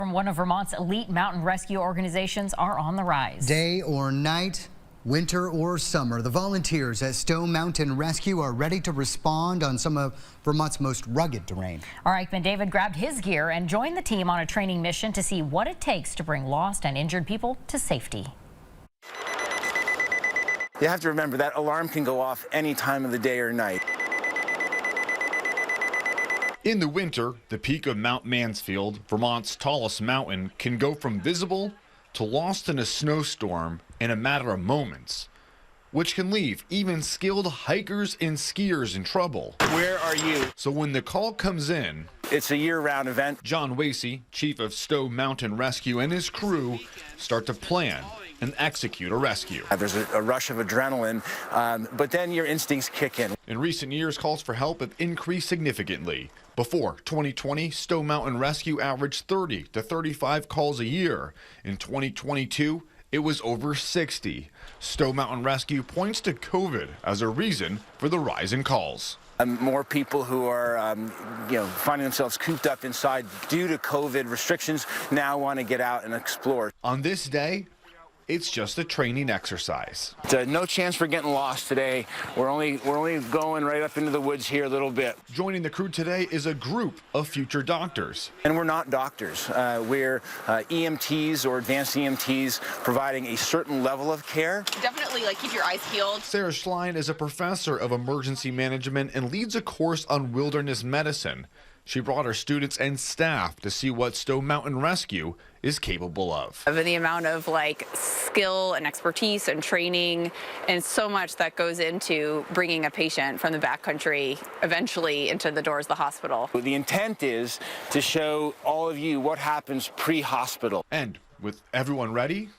From one of Vermont's elite mountain rescue organizations are on the rise. Day or night, winter or summer, the volunteers at Stowe Mountain Rescue are ready to respond on some of Vermont's most rugged terrain. Our Eichmann David grabbed his gear and joined the team on a training mission to see what it takes to bring lost and injured people to safety. You have to remember that alarm can go off any time of the day or night. In the winter, the peak of Mount Mansfield, Vermont's tallest mountain, can go from visible to lost in a snowstorm in a matter of moments, which can leave even skilled hikers and skiers in trouble. Where are you? So when the call comes in, it's a year-round event. John Wasey, chief of Stowe Mountain Rescue, and his crew start to plan and execute a rescue. There's a rush of adrenaline, but then your instincts kick in. In recent years, calls for help have increased significantly. Before 2020, Stowe Mountain Rescue averaged 30 to 35 calls a year. In 2022, it was over 60. Stowe Mountain Rescue points to COVID as a reason for the rise in calls. More people who are, finding themselves cooped up inside due to COVID restrictions now want to get out and explore. On this day, it's just a training exercise. No chance for getting lost today. We're only going right up into the woods here a little bit. Joining the crew today is a group of future doctors. And we're not doctors. We're EMTs or advanced EMTs providing a certain level of care. Definitely keep your eyes peeled. Sarah Schlein is a professor of emergency management and leads a course on wilderness medicine. She brought her students and staff to see what Stowe Mountain Rescue is capable of. And the amount of skill and expertise and training and so much that goes into bringing a patient from the backcountry eventually into the doors of the hospital. The intent is to show all of you what happens pre-hospital. And with everyone ready,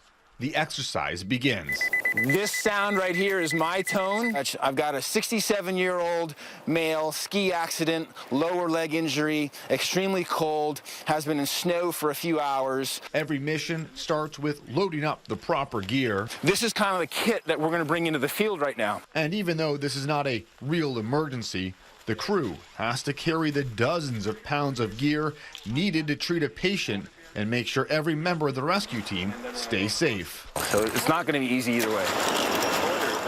the exercise begins. This sound right here is my tone. I've got a 67-year-old male, ski accident, lower leg injury, extremely cold, has been in snow for a few hours. Every mission starts with loading up the proper gear. This is kind of the kit that we're going to bring into the field right now. And even though this is not a real emergency, the crew has to carry the dozens of pounds of gear needed to treat a patient and make sure every member of the rescue team stays safe. So it's not going to be easy either way.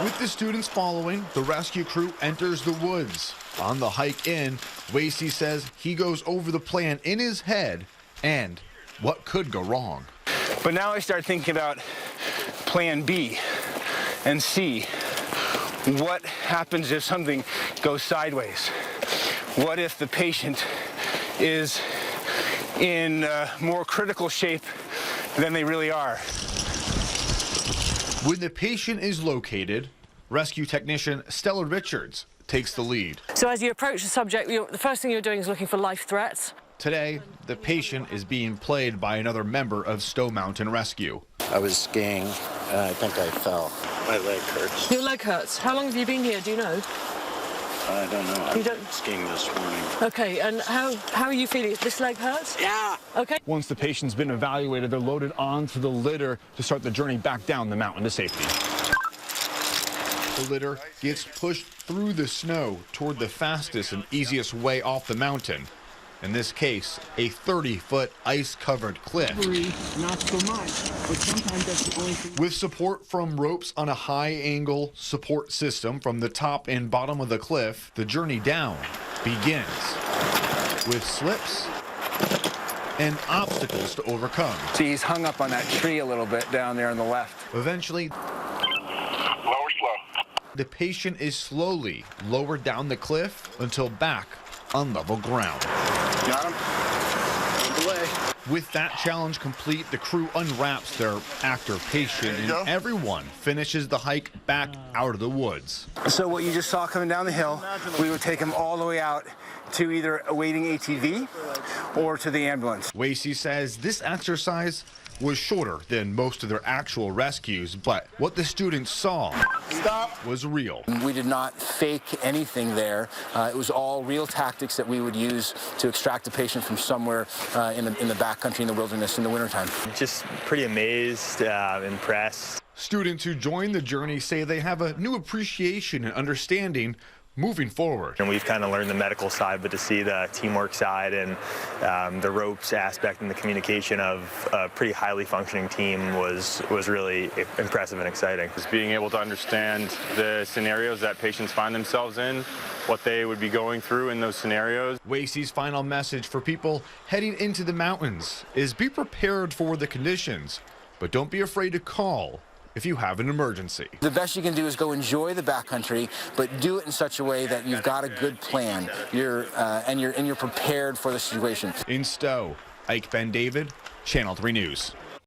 With the students following, the rescue crew enters the woods. On the hike in, Wasey says he goes over the plan in his head and what could go wrong. But now I start thinking about plan B and C. What happens if something goes sideways? What if the patient is in more critical shape than they really are? When the patient is located, rescue technician Stella Richards takes the lead. So as you approach the subject, the first thing you're doing is looking for life threats. Today, the patient is being played by another member of Stowe Mountain Rescue. I was skiing and I think I fell. My leg hurts. Your leg hurts. How long have you been here? Do you know? I don't know. I was skiing this morning. Okay, and how are you feeling? This leg hurts? Yeah. Okay. Once the patient's been evaluated, they're loaded onto the litter to start the journey back down the mountain to safety. The litter gets pushed through the snow toward the fastest and easiest way off the mountain. In this case, a 30-foot ice-covered cliff. Not so much, but sometimes that's the only thing. With support from ropes on a high-angle support system from the top and bottom of the cliff, the journey down begins with slips and obstacles to overcome. See, he's hung up on that tree a little bit down there on the left. Eventually, lower slow. The patient is slowly lowered down the cliff until back on level ground. Got him. Away. With that challenge complete, the crew unwraps their active patient and everyone finishes the hike back out of the woods. So what you just saw coming down the hill, we would take him all the way out to either a waiting ATV or to the ambulance. Wasey says this exercise was shorter than most of their actual rescues, but what the students saw was real. We did not fake anything there. It was all real tactics that we would use to extract a patient from somewhere in the backcountry, in the wilderness, in the wintertime. Just pretty amazed, impressed. Students who join the journey say they have a new appreciation and understanding moving forward. And we've kind of learned the medical side, but to see the teamwork side and the ropes aspect and the communication of a pretty highly functioning team was really impressive and exciting. Just being able to understand the scenarios that patients find themselves in, what they would be going through in those scenarios. Wasey's final message for people heading into the mountains is be prepared for the conditions, but don't be afraid to call if you have an emergency. The best you can do is go enjoy the backcountry, but do it in such a way that you've got a good plan. You're prepared for the situation. In Stowe, Ike Ben David, Channel 3 News.